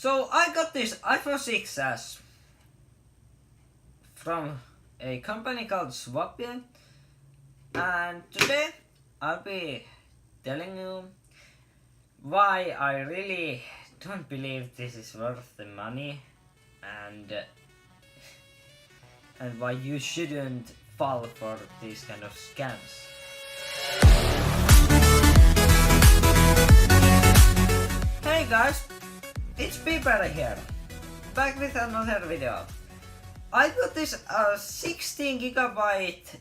So I got this iPhone 6s from a company called Swapia, and today I'll be telling you why I really don't believe this is worth the money, and why you shouldn't fall for these kind of scams. Hey guys, it's Peter here, back with another video. I got this 16 gigabyte.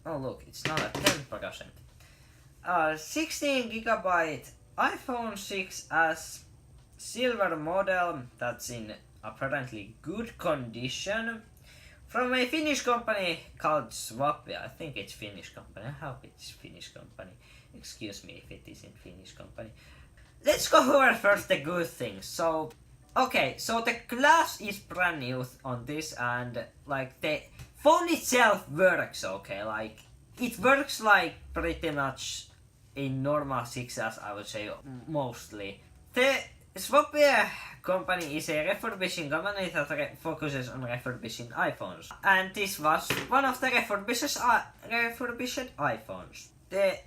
Oh look, it's now at 10%. 16 gigabyte iPhone 6s silver model that's in apparently good condition from a Finnish company called Swapia. I think it's Finnish company. I hope it's Finnish company. Excuse me if it isn't Finnish company. Let's go over first the good things. So the glass is brand new on this, and like the phone itself works okay. Like it works like pretty much a normal 6S, I would say, mostly. The Swapia company is a refurbishing company that focuses on refurbishing iPhones, and this was one of the refurbished iPhones. The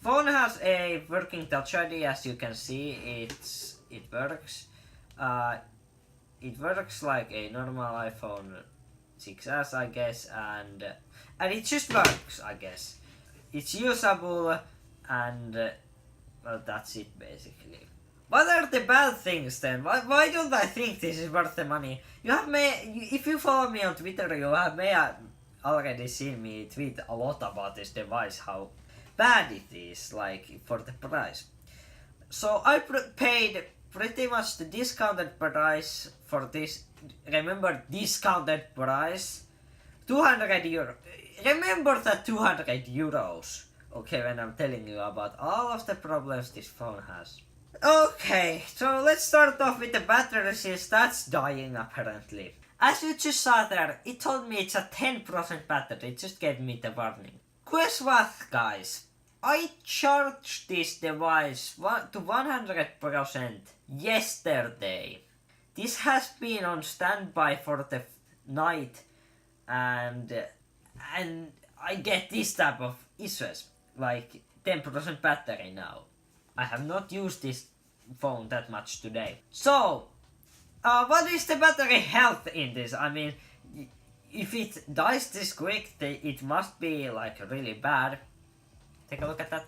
phone has a working Touch ID, as you can see. It works. It works like a normal iPhone 6s, I guess, and it just works, I guess. It's usable, and well, that's it basically. What are the bad things then? Why don't I think this is worth the money? If you follow me on Twitter, you may have already seen me tweet a lot about this device, how bad it is, like for the price. So I paid pretty much the discounted price for this. Remember, discounted price, 200 euro. Remember that 200 euros. Okay, when I'm telling you about all of the problems this phone has. Okay, so let's start off with the battery, since that's dying apparently. As you just saw there, it told me it's a 10% battery. It just gave me the warning. Guess what, guys? I charged this device to 100% yesterday. This has been on standby for the night, and I get this type of issues, like 10% battery now. I have not used this phone that much today. So, what is the battery health in this? I mean, if it dies this quick, it must be like really bad. Take a look at that.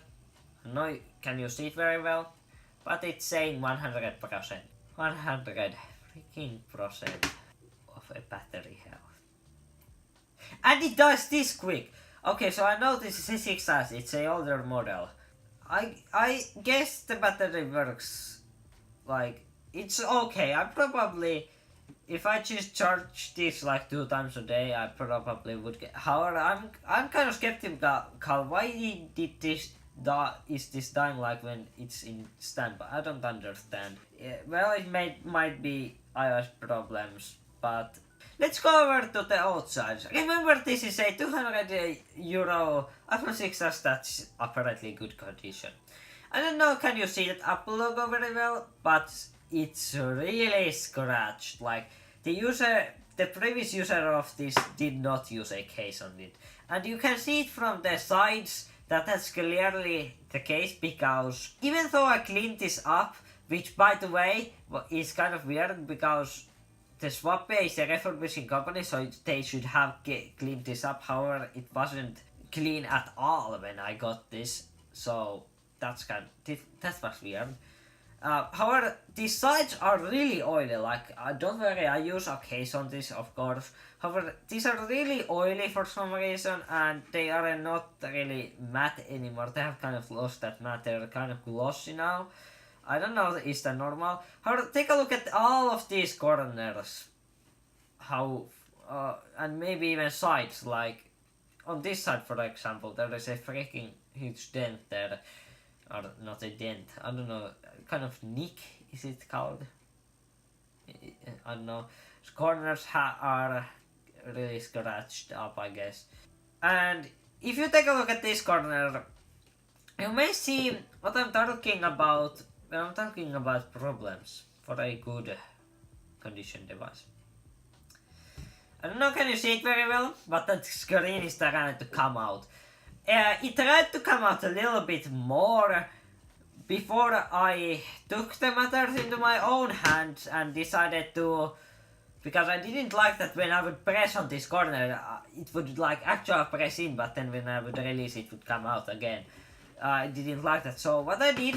No, can you see it very well? But it's saying 100%. 100 freaking percent of a battery health. And it dies this quick. Okay, so I know this is a 6S, it's a older model. I guess the battery works, like, it's okay. I probably, if I just charge this like 2 times a day, I probably would get. However, I'm kind of skeptical. Why did this is this dying like when it's in standby? I don't understand. Yeah, well, it might be iOS problems, but let's go over to the outside. Remember, this is a 200 euro iPhone 6s that's apparently good condition. I don't know, can you see that Apple logo very well? But it's really scratched. Like the previous user of this did not use a case on it, and you can see it from the sides that that's clearly the case, because even though I cleaned this up, which by the way is kind of weird because the Swapia is a refurbishing company, so they should have cleaned this up. However, it wasn't clean at all when I got this, so that was weird. However, these sides are really oily. Like, don't worry, I use a case on this, of course. However, these are really oily for some reason, and they are not really matte anymore. They have kind of lost that matte. They're kind of glossy now. I don't know, is that normal? However, take a look at all of these corners. How, and maybe even sides, like on this side, for example, there is a freaking huge dent there. Or not a dent, I don't know, kind of nick, is it called? I don't know. Corners are really scratched up, I guess. And if you take a look at this corner, you may see what I'm talking about when I'm talking about problems for a good condition device. I don't know, can you see it very well? But that screen is trying to come out. It tried to come out a little bit more before I took the matters into my own hands and decided to, because I didn't like that when I would press on this corner, it would like actually press in, but then when I would release it would come out again. I didn't like that, so what I did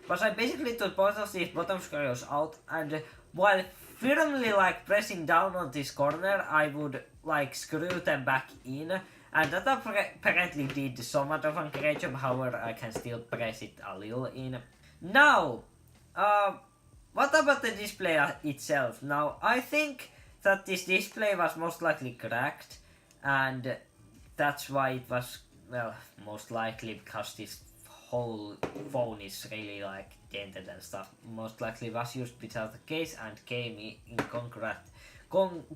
was I basically took both of these bottom screws out, and while firmly like pressing down on this corner, I would like screw them back in, and that apparently did somewhat of a great job. However, I can still press it a little in. Now, what about the display itself? Now, I think that this display was most likely cracked, and that's why it was, well, most likely because this whole phone is really like dented and stuff. Most likely was used without the case and came in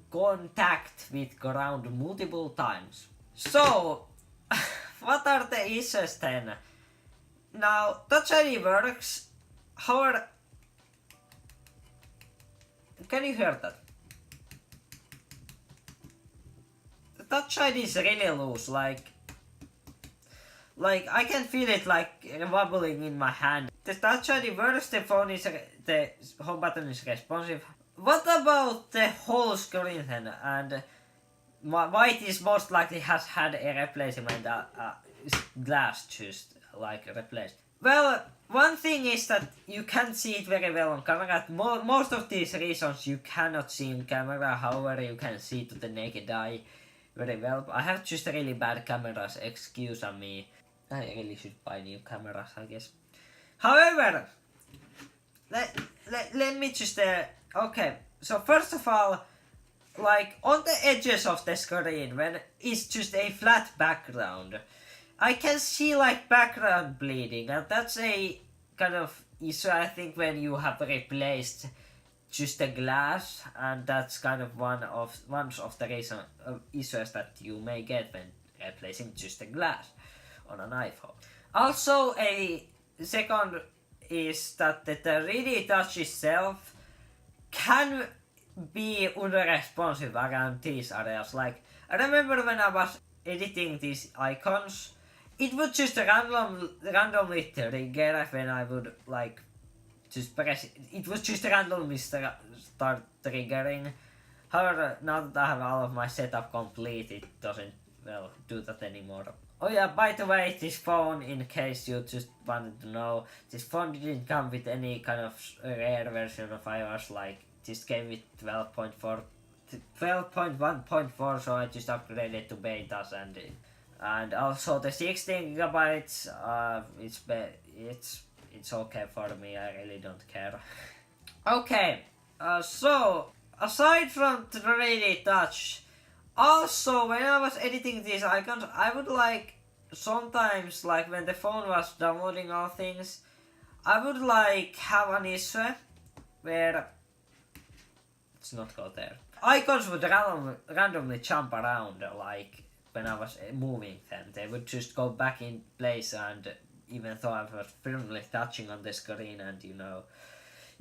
contact with ground multiple times. So, what are the issues then? Now, Touch ID works, however, can you hear that? The Touch ID is really loose, like I can feel it like wobbling in my hand. The Touch ID works, the phone is, the home button is responsive. What about the whole screen then? And why it is most likely has had a replacement, glass just like replaced. Well, one thing is that you can't see it very well on camera. Most of these reasons you cannot see in camera, however you can see to the naked eye very well. I have just really bad cameras, excuse me. I really should buy new cameras, I guess. However, let me just, okay, so first of all, like on the edges of the screen, when it's just a flat background, I can see like background bleeding, and that's a kind of issue I think when you have replaced just the glass, and that's kind of one of the issues that you may get when replacing just the glass on an iPhone. Also, a second is that the 3D Touch itself can be unresponsive around these areas. Like, I remember when I was editing these icons, it would just randomly trigger when I would like just press it. It was just randomly start triggering. However, now that I have all of my setup complete, it doesn't, well, do that anymore. Oh yeah, by the way, this phone, in case you just wanted to know, this phone didn't come with any kind of rare version of iOS, like, this came with 12.1.4, so I just upgraded to betas, and also the 16 gigabytes, it's okay for me, I really don't care. Okay, so, aside from 3D Touch, also when I was editing these icons, I would like, sometimes, like when the phone was downloading all things, I would like have an issue where, let's not go there, icons would randomly jump around, like when I was moving them, they would just go back in place, and even though I was firmly touching on the screen and you know,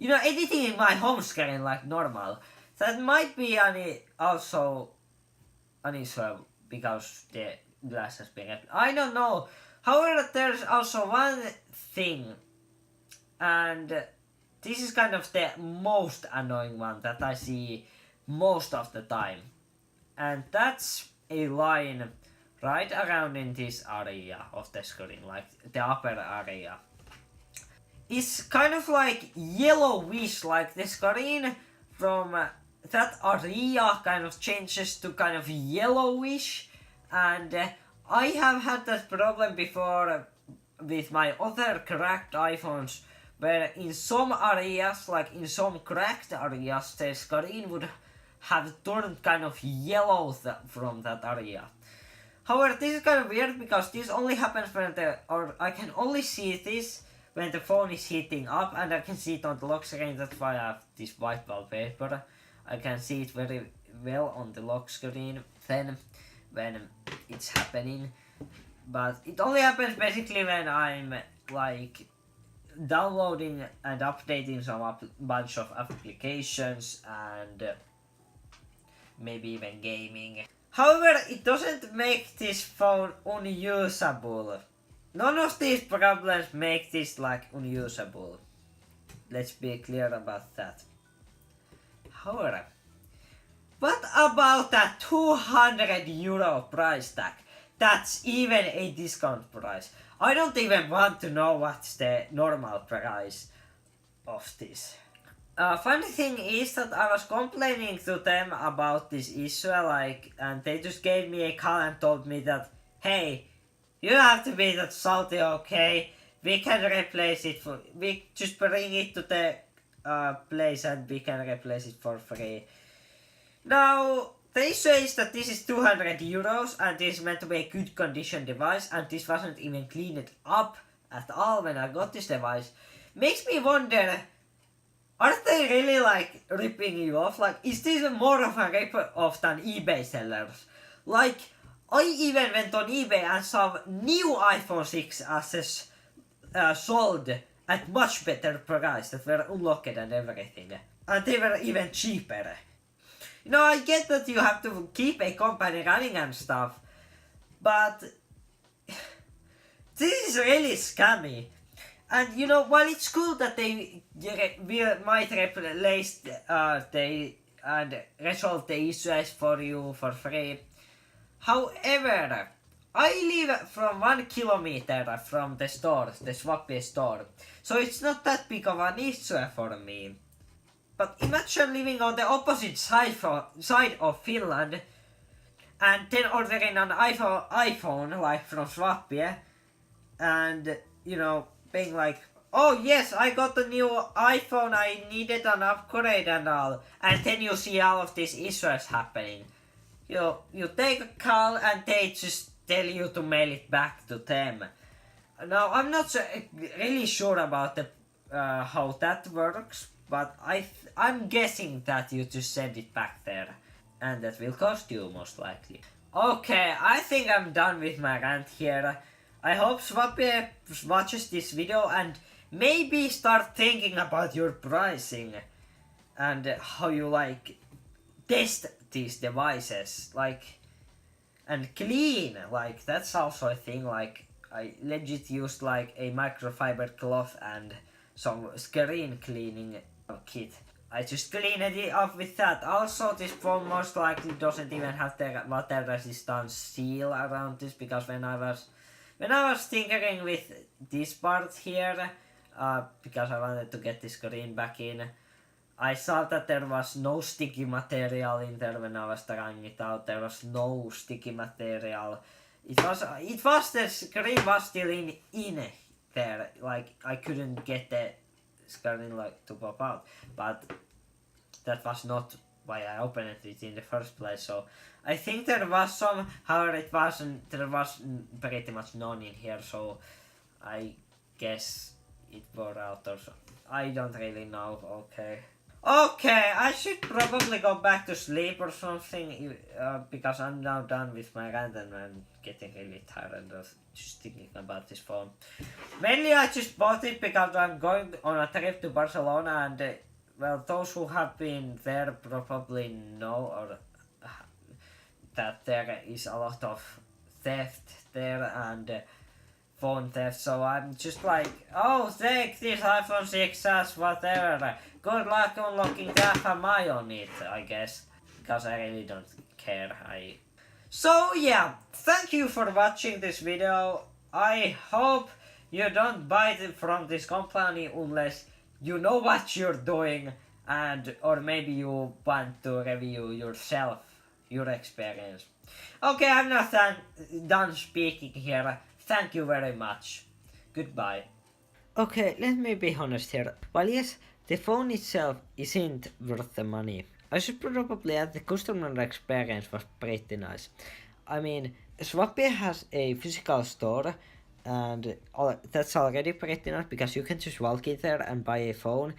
editing in my home screen like normal, that might be also an issue because the glass has been I don't know. However, there's also one thing, and this is kind of the most annoying one that I see most of the time, and that's a line right around in this area of the screen, like the upper area. It's kind of like yellowish, like the screen from that area kind of changes to kind of yellowish, and I have had that problem before with my other cracked iPhones, where in some areas, like in some cracked areas, the screen would have turned kind of yellow from that area. However, this is kind of weird because this only happens when I can only see this when the phone is heating up, and I can see it on the lock screen. That's why I have this white wallpaper. I can see it very well on the lock screen then when it's happening, but it only happens basically when I'm like downloading and updating some bunch of applications and maybe even gaming. However, it doesn't make this phone unusable. None of these problems make this like unusable. Let's be clear about that. However, what about that €200 price tag? That's even a discount price. I don't even want to know what's the normal price of this. Funny thing is that I was complaining to them about this issue, and they just gave me a call and told me that, hey, you don't have to be that salty, okay? We can replace it we just bring it to the place and we can replace it for free. Now, they say that this is €200 and this is meant to be a good condition device, and this wasn't even cleaned up at all when I got this device. Makes me wonder, are they really like ripping you off? Like, is this more of a rip-off than eBay sellers? Like, I even went on eBay and saw new iPhone 6s sold at much better price that were unlocked and everything. And they were even cheaper. You know, I get that you have to keep a company running and stuff, but this is really scammy. And you know, while it's cool that they might replace and resolve the issues for you for free, however, I live from 1 kilometer from the store, the Swappie store, so it's not that big of an issue for me. But imagine living on the opposite side of Finland and then ordering an iPhone like from Swappie and, you know, being like, oh yes, I got a new iPhone, I needed an upgrade and all. And then you see all of these issues happening. You take a call and they just tell you to mail it back to them. Now, I'm not really sure about how that works, but I'm guessing that you just send it back there. And that will cost you, most likely. Okay, I think I'm done with my rant here. I hope Swappie watches this video and maybe start thinking about your pricing and how you like test these devices, like, and clean, like that's also a thing. Like, I legit used like a microfiber cloth and some screen cleaning kit. I just cleaned it up with that. Also, this phone most likely doesn't even have the water resistant seal around this, because when I was tinkering with this part here, because I wanted to get the screen back in, I saw that there was no sticky material in there when I was trying it out. There was no sticky material. It was the screen was still in there. Like, I couldn't get the screen like to pop out, but that was not why I opened it in the first place. So I think there was some, however there was pretty much none in here, so I guess it wore out or so. I don't really know. Okay, I should probably go back to sleep or something, because I'm now done with my rant and I'm getting really tired of just thinking about this phone. Mainly I just bought it because I'm going on a trip to Barcelona, and well, those who have been there probably know that there is a lot of theft there and phone theft, so I'm just like, oh, take this iPhone 6s, whatever. Good luck unlocking the FMI on it, I guess, because I really don't care. So yeah, thank you for watching this video. I hope you don't buy it from this company unless you know what you're doing, or maybe you want to review yourself, your experience. Okay, I'm not done speaking here. Thank you very much. Goodbye. Okay, let me be honest here. While yes, the phone itself isn't worth the money, I should probably add the customer experience was pretty nice. I mean, Swappie has a physical store, and that's already pretty nice because you can just walk in there and buy a phone.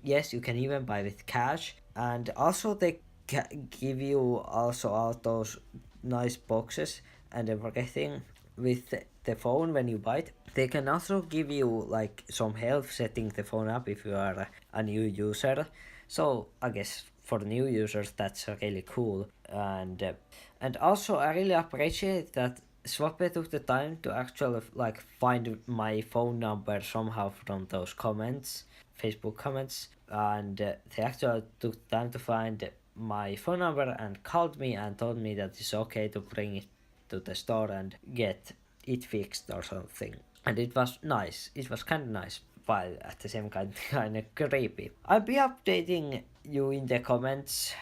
Yes, you can even buy with cash, and also they give you also all those nice boxes and everything with the phone when you buy it. They can also give you like some help setting the phone up if you are a new user. So I guess for new users that's really cool. And also I really appreciate that Swappe took the time to actually like find my phone number somehow from those comments, Facebook comments, and they actually took time to find my phone number and called me and told me that it's okay to bring it to the store and get it fixed or something. And it was nice. It was kind of nice, while at the same time kind of creepy. I'll be updating you in the comments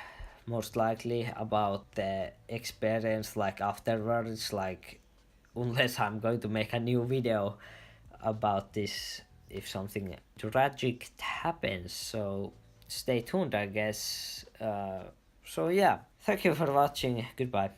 most likely about the experience like afterwards, like unless I'm going to make a new video about this if something tragic happens. So stay tuned, I guess. So yeah, thank you for watching. Goodbye.